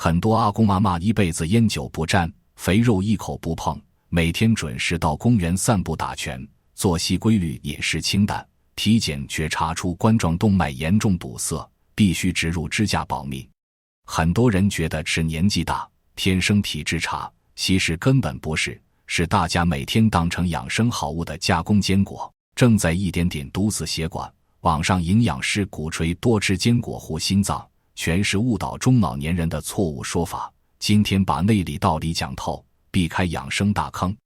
很多阿公阿嬷一辈子烟酒不沾，肥肉一口不碰，每天准时到公园散步打拳，作息规律，饮食清淡，体检却查出冠状动脉严重堵塞，必须植入支架保命。很多人觉得是年纪大，天生体质差，其实根本不是，是大家每天当成养生好物的加工坚果，正在一点点堵死血管。网上营养师鼓吹多吃坚果护心脏，全是误导中老年人的错误说法。今天把内里道理讲透，避开养生大坑。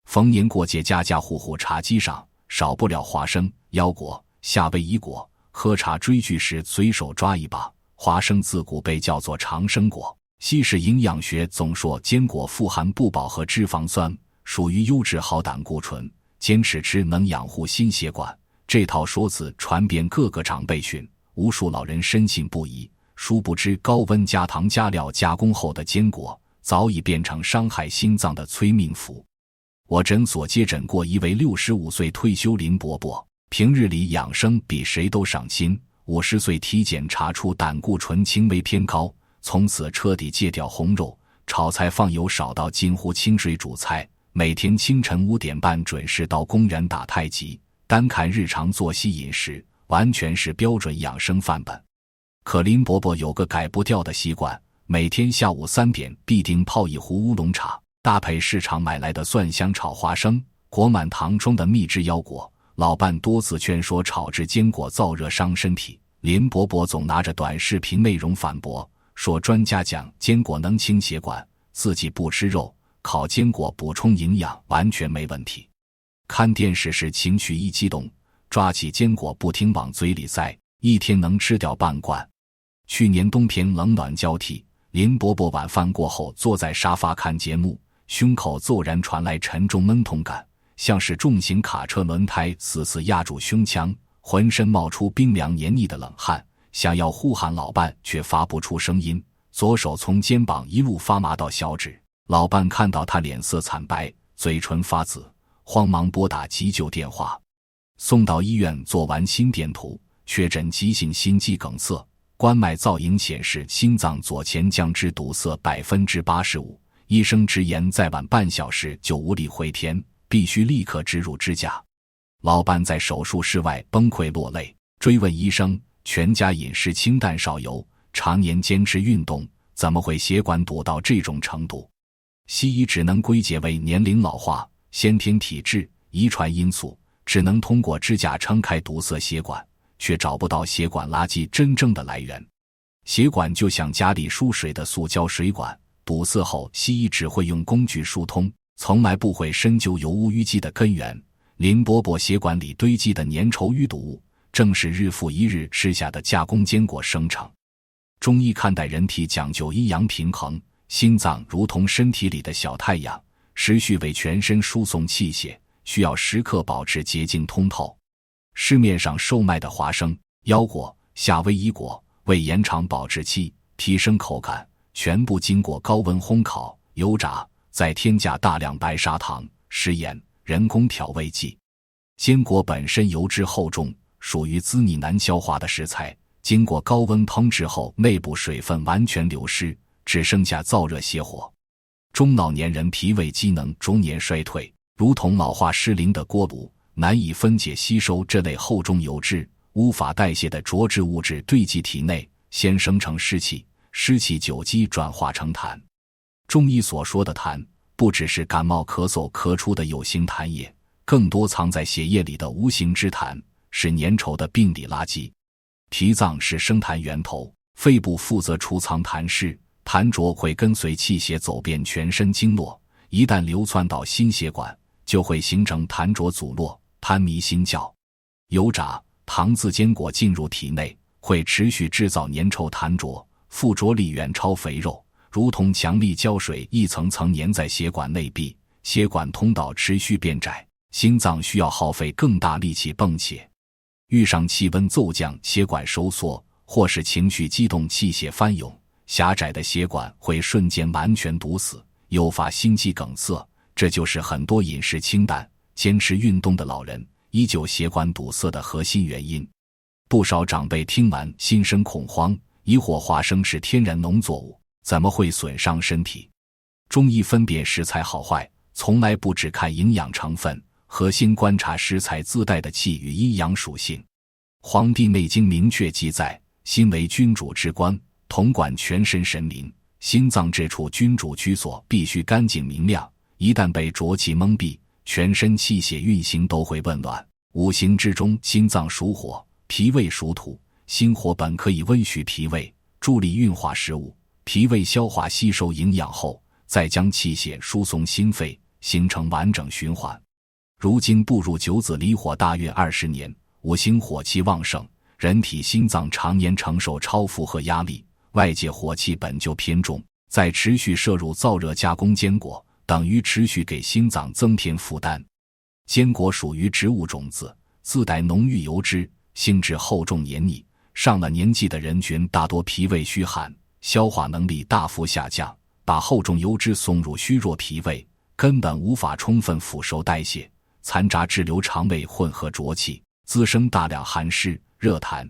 逢年过节，家家户户茶几上少不了花生、腰果、夏威夷果。喝茶追剧时随手抓一把，花生自古被叫做长生果。西式营养学总说坚果富含不饱和脂肪酸，属于优质好胆固醇，坚持吃能养护心血管。这套说辞传遍各个长辈群，无数老人深信不疑。殊不知高温加糖加料加工后的坚果早已变成伤害心脏的催命符。我诊所接诊过一位65岁退休林伯伯，平日里养生比谁都上心，50岁体检查出胆固醇轻微偏高，从此彻底戒掉红肉，炒菜放油少到近乎清水煮菜，每天清晨5点半准时到公园打太极。单看日常作息饮食，完全是标准养生范本。可林伯伯有个改不掉的习惯，每天下午3点必定泡一壶乌龙茶，搭配市场买来的蒜香炒花生，裹满糖中的秘制腰果。老伴多次劝说炒制坚果燥热伤身体，林伯伯总拿着短视频内容反驳，说专家讲坚果能清血管，自己不吃肉，烤坚果补充营养完全没问题。看电视时情绪一激动，抓起坚果不停往嘴里塞，一天能吃掉半罐。去年冬天冷暖交替，林伯伯晚饭过后坐在沙发看节目，胸口骤然传来沉重闷痛感，像是重型卡车轮胎死死压住胸腔，浑身冒出冰凉黏腻的冷汗，想要呼喊老伴却发不出声音，左手从肩膀一路发麻到小指。老伴看到他脸色惨白，嘴唇发紫，慌忙拨打急救电话。送到医院做完心电图，确诊急性心肌梗塞，冠脉造影显示心脏左前降支堵塞 85%， 医生直言再晚半小时就无力回天，必须立刻植入支架。老伴在手术室外崩溃落泪，追问医生，全家饮食清淡少油，常年坚持运动，怎么会血管堵到这种程度？西医只能归结为年龄老化、先天体质、遗传因素，只能通过支架撑开堵塞血管，却找不到血管垃圾真正的来源。血管就像家里输水的塑胶水管，堵塞后西医只会用工具疏通，从来不会深究油污淤积的根源。林伯伯血管里堆积的粘稠淤堵物，正是日复一日吃下的加工坚果生成。中医看待人体讲究阴阳平衡，心脏如同身体里的小太阳，持续为全身输送气血，需要时刻保持洁净通透。市面上售卖的花生、腰果、夏威夷果为延长保质期、提升口感，全部经过高温烘烤、油炸，再添加大量白砂糖、食盐、人工调味剂。坚果本身油脂厚重，属于滋腻难消化的食材，经过高温烹制后，内部水分完全流失，只剩下燥热泻火。中老年人脾胃机能逐年衰退，如同老化失灵的锅炉，难以分解吸收这类厚重油脂，无法代谢的浊质物质堆积体内，先生成湿气，湿气久积转化成痰。中医所说的痰，不只是感冒咳嗽咳出的有形痰液，更多藏在血液里的无形之痰，是粘稠的病理垃圾。脾脏是生痰源头，肺部负责储藏痰湿，痰浊会跟随气血走遍全身经络，一旦流窜到心血管，就会形成痰浊阻络、痰迷心窍。油炸、糖渍坚果进入体内，会持续制造粘稠痰浊，附着力远超肥肉，如同强力胶水一层层粘在血管内壁，血管通道持续变窄，心脏需要耗费更大力气泵血。遇上气温骤降，血管收缩，或是情绪激动，气血翻涌，狭窄的血管会瞬间完全堵死，诱发心肌梗塞。这就是很多饮食清淡、坚持运动的老人依旧血管堵塞的核心原因。不少长辈听完心生恐慌，疑惑花生是天然农作物，怎么会损伤身体？中医分辨食材好坏，从来不只看营养成分，核心观察食材自带的气与阴阳属性。《黄帝内经》明确记载，心为君主之官，统管全身神明，心脏这处君主居所必须干净明亮，一旦被浊气蒙蔽，全身气血运行都会紊乱。五行之中，心脏属火，脾胃属土，心火本可以温煦脾胃，助力运化食物，脾胃消化吸收营养后，再将气血输送心肺，形成完整循环。如今步入九子离火大运20年，五行火气旺盛，人体心脏常年承受超负荷压力，外界火气本就偏重，再持续摄入燥热加工坚果，等于持续给心脏增添负担。坚果属于植物种子，自带浓郁油脂，性质厚重黏腻，上了年纪的人群大多脾胃虚寒，消化能力大幅下降，把厚重油脂送入虚弱脾胃，根本无法充分腐熟代谢，残渣滞留肠胃，混合浊气，滋生大量寒湿热痰。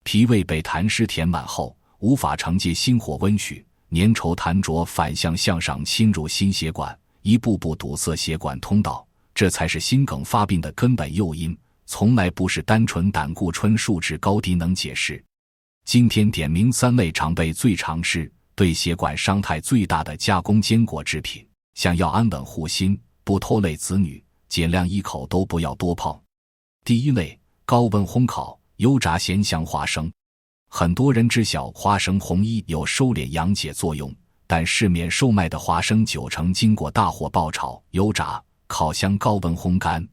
脾胃被痰湿填满后，无法承接心火温煦，粘稠痰浊反向上侵入心血管，一步步堵塞血管通道，这才是心梗发病的根本诱因，从来不是单纯胆固醇数值高低能解释。今天点名3类常被最常吃、对血管伤害最大的加工坚果制品，想要安稳护心，不拖累子女，尽量一口都不要多碰。第一类，高温烘烤油炸咸香花生。很多人知晓花生红衣有收敛阳解作用，但市面售卖的花生90%经过大火爆炒、油炸、烤箱高温烘干。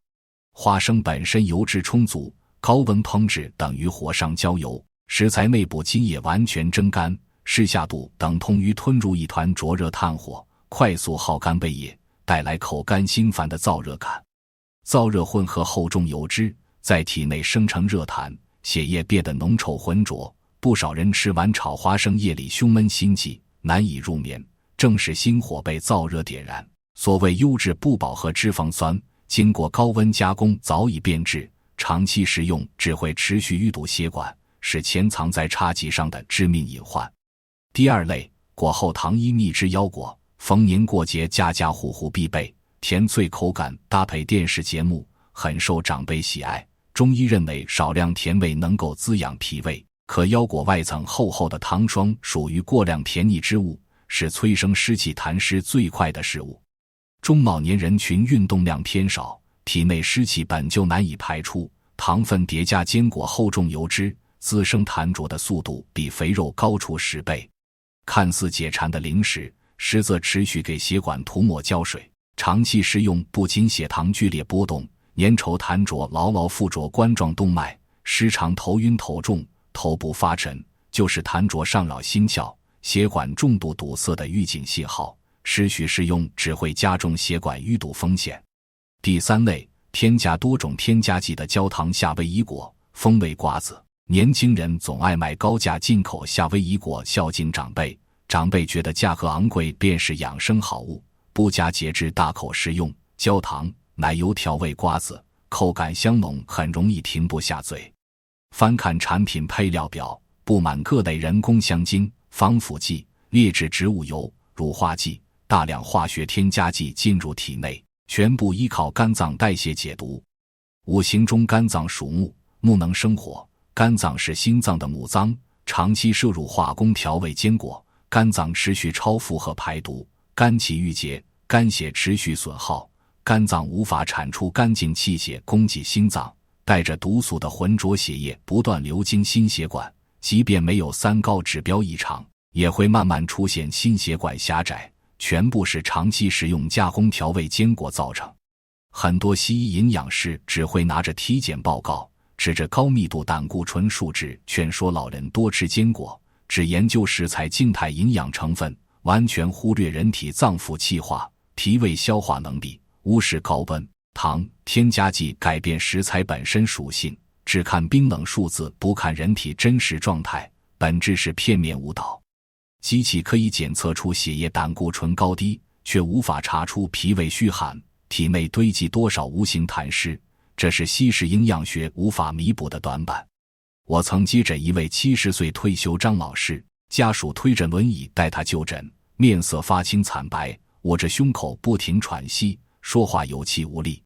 花生本身油脂充足，高温烹制等于火上浇油，食材内部津液完全蒸干，适下度等同于吞入一团灼热炭火，快速耗干胃液，带来口干心烦的燥热感。燥热混合厚重油脂，在体内生成热痰，血液变得浓稠浑浊，不少人吃完炒花生夜里胸闷心悸，难以入眠，正是心火被燥热点燃。所谓优质不饱和脂肪酸，经过高温加工早已变质，长期食用只会持续淤堵血管，是潜藏在差级上的致命隐患。第二类，果后糖衣蜜汁腰果，逢年过节家家户户必备，甜脆口感搭配电视节目，很受长辈喜爱。中医认为少量甜味能够滋养脾胃，可腰果外层厚厚的糖霜属于过量甜腻之物，是催生湿气痰湿最快的食物。中老年人群运动量偏少，体内湿气本就难以排出，糖分叠加坚果厚重油脂，滋生痰浊的速度比肥肉高出10倍。看似解馋的零食，实则持续给血管涂抹胶水，长期食用不仅血糖剧烈波动，粘稠痰浊牢牢附着冠状动脉，时常头晕头重，头部发沉，就是痰浊上扰心窍，血管重度堵塞的预警信号，持续食用只会加重血管淤堵风险。第三类，添加多种添加剂的焦糖夏威夷果、风味瓜子。年轻人总爱买高价进口夏威夷果孝敬长辈，长辈觉得价格昂贵便是养生好物，不加节制大口食用，焦糖、奶油调味瓜子，口感香浓，很容易停不下嘴。翻看产品配料表，布满各类人工香精、防腐剂、劣质植物油、乳化剂，大量化学添加剂进入体内，全部依靠肝脏代谢解毒。五行中肝脏属木，木能生火，肝脏是心脏的母脏，长期摄入化工调味坚果，肝脏持续超负荷排毒，肝气郁结，肝血持续损耗，肝脏无法产出干净气血供给心脏，带着毒素的浑浊血液不断流经心血管，即便没有3高指标异常，也会慢慢出现心血管狭窄，全部是长期食用加工调味坚果造成。很多西医营养师只会拿着体检报告，指着高密度胆固醇数值劝说老人多吃坚果，只研究食材静态营养成分，完全忽略人体脏腑气化、脾胃消化能力，无视高温、糖、添加剂改变食材本身属性，只看冰冷数字不看人体真实状态，本质是片面误导。机器可以检测出血液胆固醇高低，却无法查出脾胃虚寒，体内堆积多少无形痰湿，这是西式营养学无法弥补的短板。我曾接诊一位70岁退休张老师，家属推着轮椅带他就诊，面色发青惨白，握着胸口不停喘息，说话有气无力。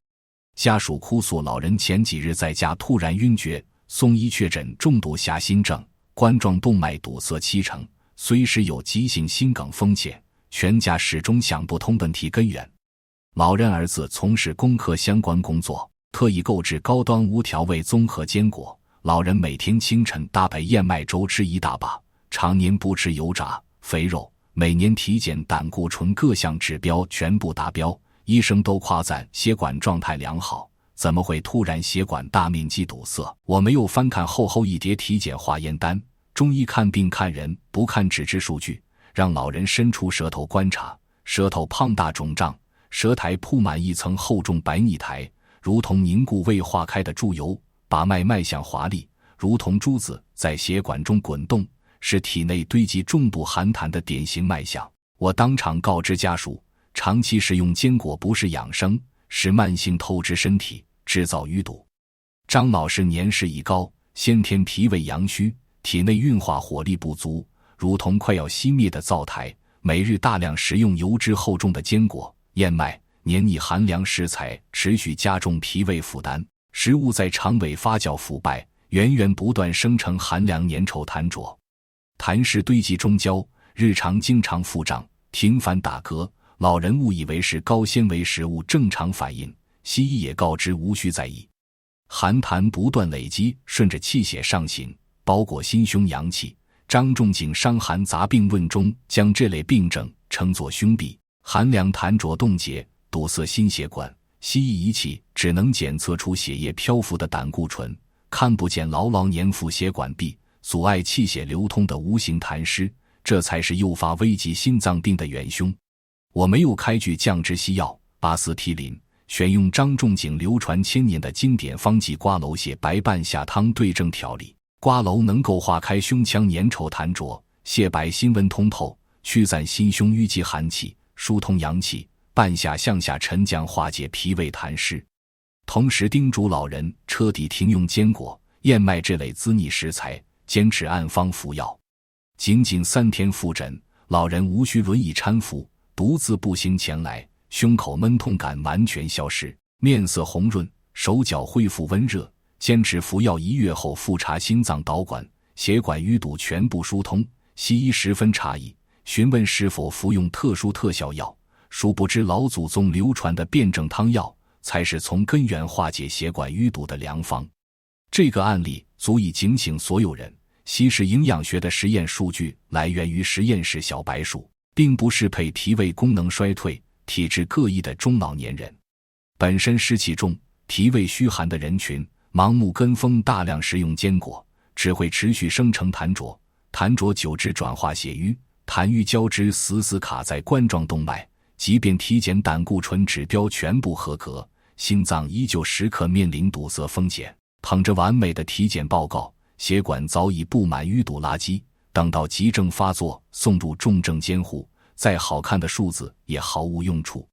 家属哭诉老人前几日在家突然晕厥，送医确诊重度狭心症，冠状动脉堵塞70%，随时有急性心梗风险，全家始终想不通问题根源。老人儿子从事工科相关工作，特意购置高端无调味综合坚果，老人每天清晨搭配燕麦粥吃一大把，常年不吃油炸肥肉，每年体检胆固醇各项指标全部达标，医生都夸赞血管状态良好，怎么会突然血管大面积堵塞？我没有翻看厚厚一叠体检化验单，中医看病看人不看纸质数据，让老人伸出舌头观察，舌头胖大肿胀，舌苔铺满一层厚重白腻苔，如同凝固未化开的猪油，把脉象华丽，如同珠子在血管中滚动，是体内堆积重度寒痰的典型脉象。我当场告知家属，长期食用坚果不是养生，是慢性透支身体，制造淤堵。张老师年事已高，先天脾胃阳虚，体内运化火力不足，如同快要熄灭的灶台，每日大量食用油脂厚重的坚果、燕麦、黏腻寒凉食材，持续加重脾胃负担，食物在肠胃发酵腐败，源源不断生成寒凉粘稠痰浊，痰湿堆积中焦，日常经常腹胀，频繁打嗝，老人误以为是高纤维食物正常反应，西医也告知无需在意。寒痰不断累积，顺着气血上行，包裹心胸阳气。张仲景《伤寒杂病论》中将这类病症称作胸痹，寒凉痰浊冻结，堵塞心血管，西医仪器只能检测出血液漂浮的胆固醇，看不见牢牢粘附血管壁，阻碍气血流通的无形痰湿，这才是诱发危及心脏病的元凶。我没有开具降脂西药阿司匹林，选用张仲景流传千年的经典方剂瓜蒌泻白半夏汤对症调理。瓜蒌能够化开胸腔粘稠痰浊，泻白心温通透，驱散心胸淤积寒气，疏通阳气，半夏向下沉降，化解脾胃痰湿。同时叮嘱老人彻底停用坚果、燕麦这类滋腻食材，坚持按方服药。仅仅3天复诊，老人无需轮椅搀扶，独自步行前来，胸口闷痛感完全消失，面色红润，手脚恢复温热。坚持服药1月后复查心脏导管，血管淤堵全部疏通。西医十分诧异，询问是否服用特殊特效药，殊不知老祖宗流传的辩证汤药才是从根源化解血管淤堵的良方。这个案例足以警醒所有人，西式营养学的实验数据来源于实验室小白鼠，并不适配脾胃功能衰退、体质各异的中老年人。本身湿气重、脾胃虚寒的人群，盲目跟风大量食用坚果，只会持续生成痰浊，痰浊久之转化血瘀，痰瘀交织死死卡在冠状动脉，即便体检胆固醇指标全部合格，心脏依旧时刻面临堵塞风险。捧着完美的体检报告，血管早已布满淤堵垃圾，等到急症发作送入重症监护，再好看的数字也毫无用处。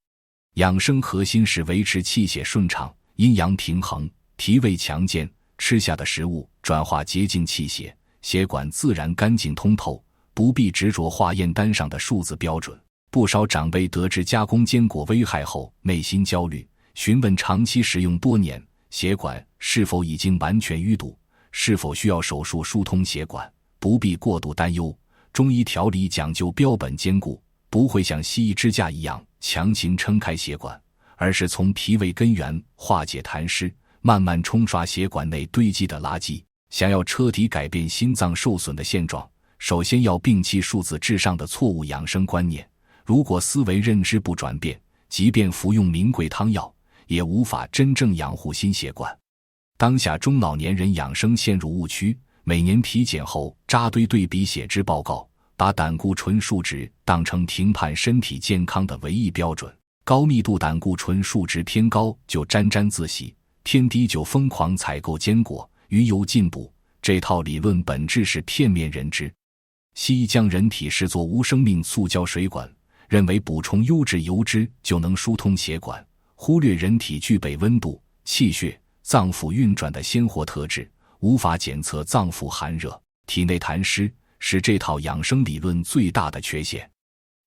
养生核心是维持气血顺畅、阴阳平衡、脾胃强健，吃下的食物转化洁净气血，血管自然干净通透，不必执着化验单上的数字标准。不少长辈得知加工坚果危害后，内心焦虑，询问长期食用多年，血管是否已经完全淤堵，是否需要手术疏通血管。不必过度担忧，中医调理讲究标本兼顾，不会像西医支架一样强行撑开血管，而是从脾胃根源化解痰湿，慢慢冲刷血管内堆积的垃圾。想要彻底改变心脏受损的现状，首先要摒弃数字至上的错误养生观念。如果思维认知不转变，即便服用名贵汤药，也无法真正养护心血管。当下中老年人养生陷入误区，每年体检后扎堆对比血脂报告，把胆固醇数值当成评判身体健康的唯一标准。高密度胆固醇数值偏高就沾沾自喜，偏低就疯狂采购坚果、鱼油进补，这套理论本质是片面认知。西医将人体视作无生命塑胶水管，认为补充优质油脂就能疏通血管，忽略人体具备温度、气血、脏腑运转的鲜活特质，无法检测脏腑寒热、体内痰湿，是这套养生理论最大的缺陷。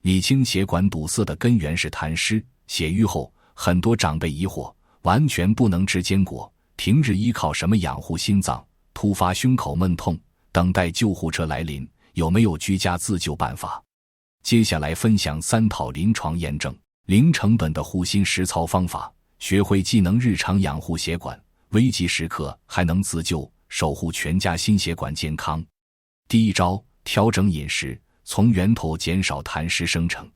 理清血管堵塞的根源是痰湿、血瘀后，很多长辈疑惑，完全不能吃坚果，平日依靠什么养护心脏？突发胸口闷痛，等待救护车来临，有没有居家自救办法？接下来分享3套临床验证、零成本的护心实操方法，学会既能日常养护血管，危急时刻还能自救，守护全家心血管健康。第一招，调整饮食，从源头减少痰湿生成。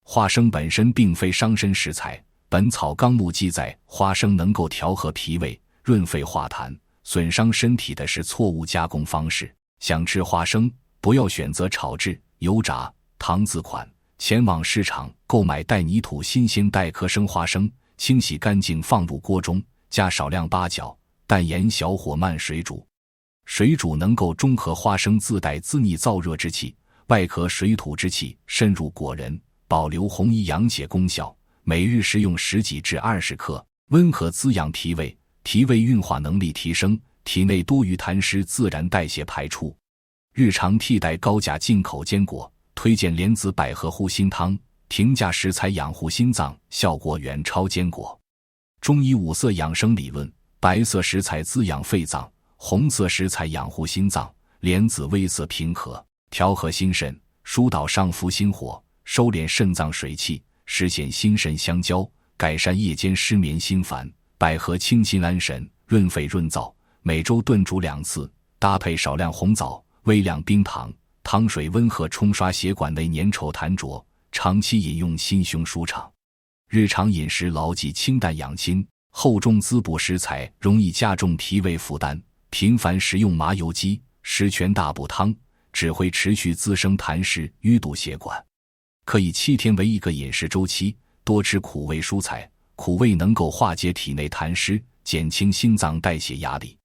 花生本身并非伤身食材，《本草纲目》记载，花生能够调和脾胃、润肺化痰，损伤身体的是错误加工方式。想吃花生，不要选择炒制、油炸、糖渍款，前往市场购买带泥土新鲜带壳生花生，清洗干净放入锅中，加少量八角、淡盐，小火慢水煮。水煮能够中和花生自带滋腻燥热之气，外壳水土之气渗入果仁，保留红益养血功效。每日食用10几至20克，温和滋养脾胃，脾胃运化能力提升，体内多余痰湿自然代谢排出。日常替代高价进口坚果，推荐莲子百合护心汤，平价食材养护心脏，效果远超坚果。中医5色养生理论，白色食材滋养肺脏，红色食材养护心脏，莲子微色平和，调和心肾，疏导上浮心火，收敛肾脏水气，实现心肾相交，改善夜间失眠心烦。百合清心安神，润肺润燥，每周炖煮2次，搭配少量红枣、微量冰糖，汤水温和冲刷血管内粘稠痰浊，长期饮用心胸舒畅。日常饮食牢记清淡养心，厚重滋补食材容易加重脾胃负担，频繁食用麻油鸡、十全大补汤，只会持续滋生痰湿，淤堵血管。可以7天为一个饮食周期，多吃苦味蔬菜，苦味能够化解体内痰湿，减轻心脏代谢压力。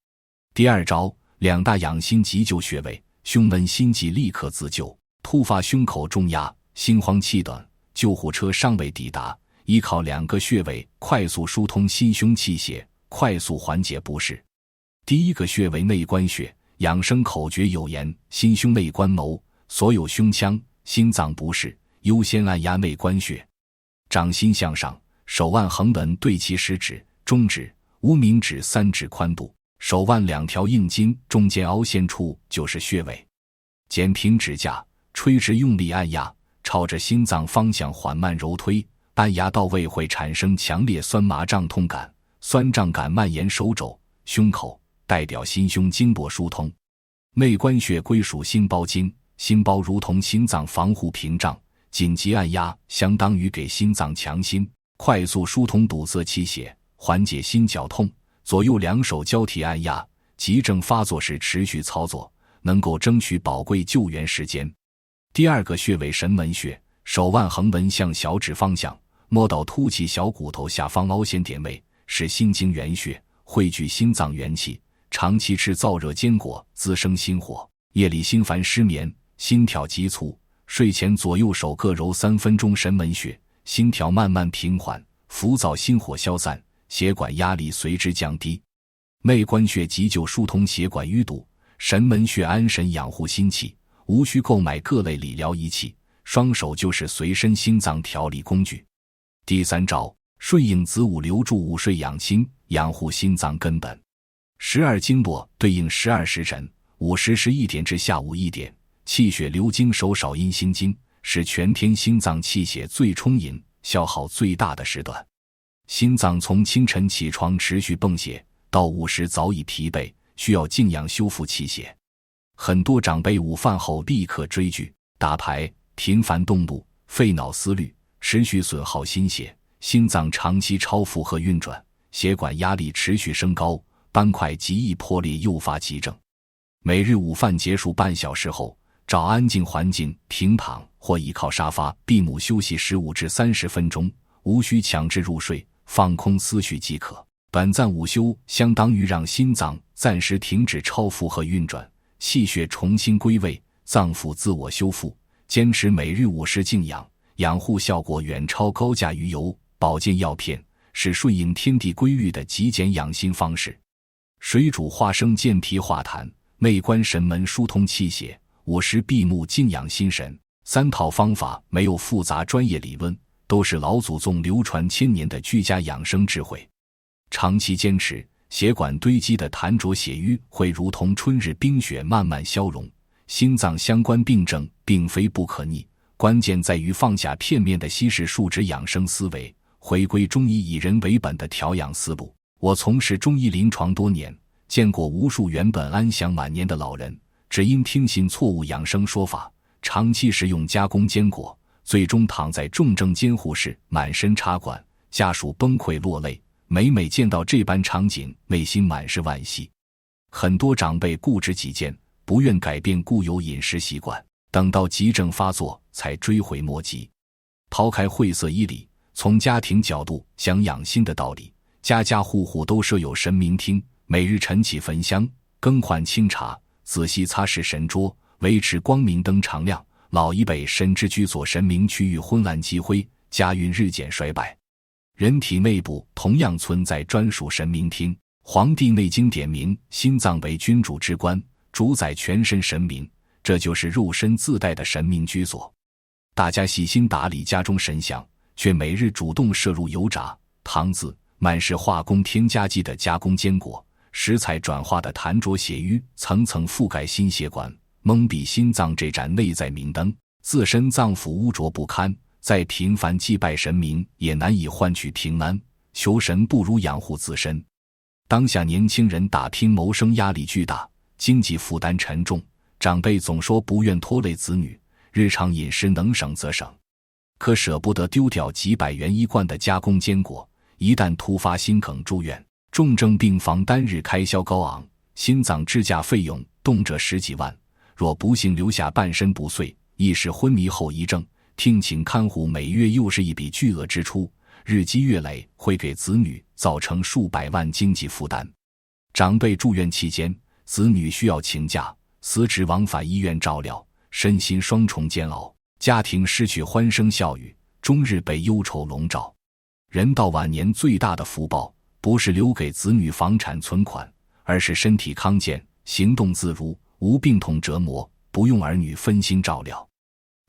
第二招，2大养心急救穴位，胸闷心悸立刻自救。突发胸口重压、心慌气短，救护车尚未抵达，依靠2个穴位快速疏通心胸气血，快速缓解不适。第一个穴位内关穴，养生口诀有言：心胸内关谋，所有胸腔、心脏不适，优先按压内关穴。掌心向上，手腕横纹对齐食指、中指、无名指3指宽度，手腕2条硬筋中间凹陷处就是穴位。剪平指甲，垂直用力按压，朝着心脏方向缓慢揉推，按压到位会产生强烈酸麻胀痛感，酸胀感蔓延手肘、胸口，代表心胸经络疏通。内关穴归属心包经，心包如同心脏防护屏障，紧急按压相当于给心脏强心，快速疏通堵塞气血，缓解心绞痛。左右2手交替按压，急症发作时持续操作，能够争取宝贵救援时间。第二个穴位神门穴，手腕横纹向小指方向，摸到凸起小骨头下方凹陷点位，是心经原穴，汇聚心脏元气。长期吃燥热坚果滋生心火，夜里心烦失眠，心跳急促，睡前左右手各揉3分钟神门穴，心跳慢慢平缓，浮躁心火消散，血管压力随之降低。内关穴急救疏通血管淤堵，神门穴安神养护心气，无需购买各类理疗仪器，双手就是随身心脏调理工具。第3招，顺应子午流注午睡养心，养护心脏根本。12经络对应12时辰，午时11点至下午1点，气血流经手少阴心经，是全天心脏气血最充盈、消耗最大的时段。心脏从清晨起床持续泵血，到午时早已疲惫，需要静养修复气血。很多长辈午饭后立刻追剧、打牌，频繁动怒，费脑思虑，持续损耗心血，心脏长期超负荷运转，血管压力持续升高，斑块极易破裂，诱发急症。每日午饭结束半小时后，找安静环境平躺或倚靠沙发闭目休息15至30分钟，无需强制入睡，放空思绪即可。短暂午休相当于让心脏暂时停止超负荷运转，气血重新归位，脏腑自我修复。坚持每日5时静养，养护效果远超高价鱼油、保健药片，是顺应天地规律的极简养心方式。水煮花生健脾化痰，内关神门疏通气血，午时闭目静养心神。3套方法没有复杂专业理论，都是老祖宗流传千年的居家养生智慧。长期坚持，血管堆积的痰浊血瘀会如同春日冰雪慢慢消融。心脏相关病症并非不可逆，关键在于放下片面的西式树脂养生思维，回归中医以人为本的调养思路。我从事中医临床多年，见过无数原本安享晚年的老人，只因听信错误养生说法，长期食用加工坚果，最终躺在重症监护室，满身插管，家属崩溃落泪。每见到这般场景，内心满是惋惜。很多长辈固执己见，不愿改变固有饮食习惯，等到急症发作才追悔莫及。抛开晦涩医理，从家庭角度想养心的道理，家家户户都设有神明厅，每日晨起焚香，更换清茶，仔细擦拭神桌，维持光明灯常亮。老一辈深知居所神明区域昏暗积灰，家运日渐衰败。人体内部同样存在专属神明厅，《黄帝内经》点明心脏为君主之官，主宰全身神明，这就是肉身自带的神明居所。大家细心打理家中神像，却每日主动摄入油炸、汤渍、满是化工添加剂的加工坚果，食材转化的痰浊血瘀层层覆盖心血管，蒙蔽心脏这盏内在明灯，自身脏腑污浊不堪，再频繁祭拜神明也难以换取平安，求神不如养护自身。当下年轻人打拼谋生压力巨大，经济负担沉重，长辈总说不愿拖累子女，日常饮食能省则省，可舍不得丢掉几百元一罐的加工坚果，一旦突发心梗住院，重症病房单日开销高昂，心脏支架费用动辄10几万，若不幸留下半身不遂、意识昏迷后遗症，聘请看护每月又是一笔巨额支出，日积月累会给子女造成数百万经济负担。长辈住院期间，子女需要请假，辞职往返医院照料，身心双重煎熬，家庭失去欢声笑语，终日被忧愁笼罩。人到晚年最大的福报，不是留给子女房产存款，而是身体康健，行动自如，无病痛折磨，不用儿女分心照料。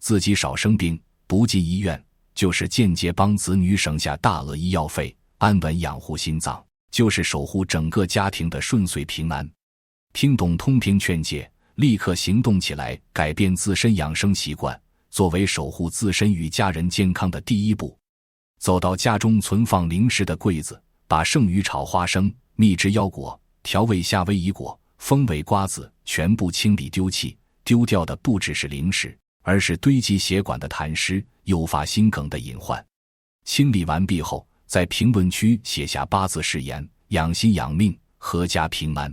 自己少生病，不进医院，就是间接帮子女省下大额医药费，安稳养护心脏，就是守护整个家庭的顺遂平安。听懂通篇劝诫，立刻行动起来，改变自身养生习惯，作为守护自身与家人健康的第一步。走到家中存放零食的柜子，把剩余炒花生、蜜汁腰果、调味夏威夷果、风味瓜子全部清理丢弃，丢掉的不只是零食，而是堆积血管的痰湿，诱发心梗的隐患。清理完毕后，在评论区写下8字誓言：养心养命，阖家平安。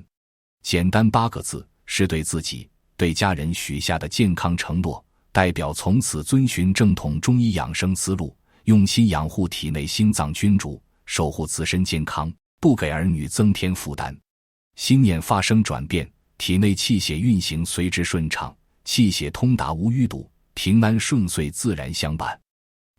简单8个字，是对自己、对家人许下的健康承诺，代表从此遵循正统中医养生思路，用心养护体内心脏君主，守护自身健康，不给儿女增添负担。心念发生转变，体内气血运行随之顺畅，气血通达无淤堵，平安顺遂自然相伴。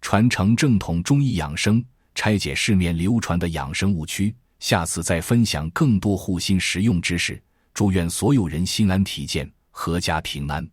传承正统中医养生，拆解市面流传的养生误区，下次再分享更多护心实用知识。祝愿所有人心安体健，阖家平安。